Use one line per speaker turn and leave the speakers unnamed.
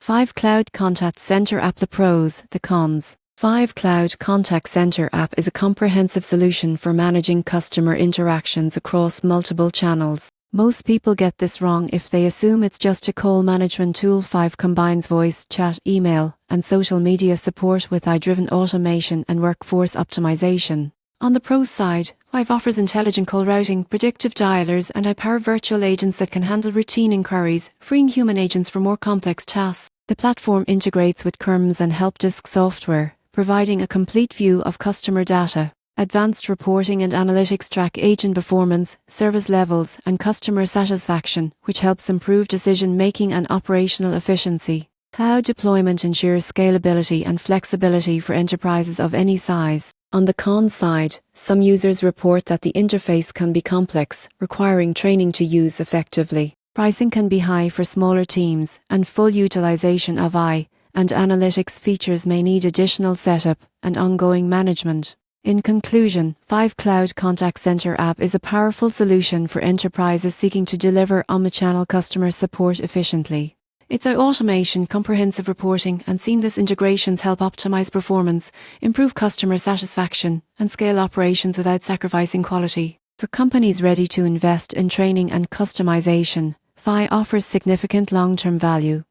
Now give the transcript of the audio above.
Five Cloud Contact Center App. The pros, the cons. Five Cloud Contact Center app is a comprehensive solution for managing customer interactions across multiple channels. Most people get this wrong if they assume it's just a call management tool. Five combines voice, chat, email, and social media support with AI-driven automation and workforce optimization. On the pros side, Five offers intelligent call routing, predictive dialers, and AI-powered virtual agents that can handle routine inquiries, freeing human agents for more complex tasks. The platform integrates with CRMs and help desk software, providing a complete view of customer data. Advanced reporting and analytics track agent performance, service levels, and customer satisfaction, which helps improve decision-making and operational efficiency. Cloud deployment ensures scalability and flexibility for enterprises of any size. On the cons side, some users report that the interface can be complex, requiring training to use effectively. Pricing can be high for smaller teams, and full utilization of AI and analytics features may need additional setup and ongoing management. In conclusion, Five Cloud Contact Center app is a powerful solution for enterprises seeking to deliver omnichannel customer support efficiently. Its automation, comprehensive reporting, and seamless integrations help optimize performance, improve customer satisfaction, and scale operations without sacrificing quality. For companies ready to invest in training and customization, Five offers significant long-term value.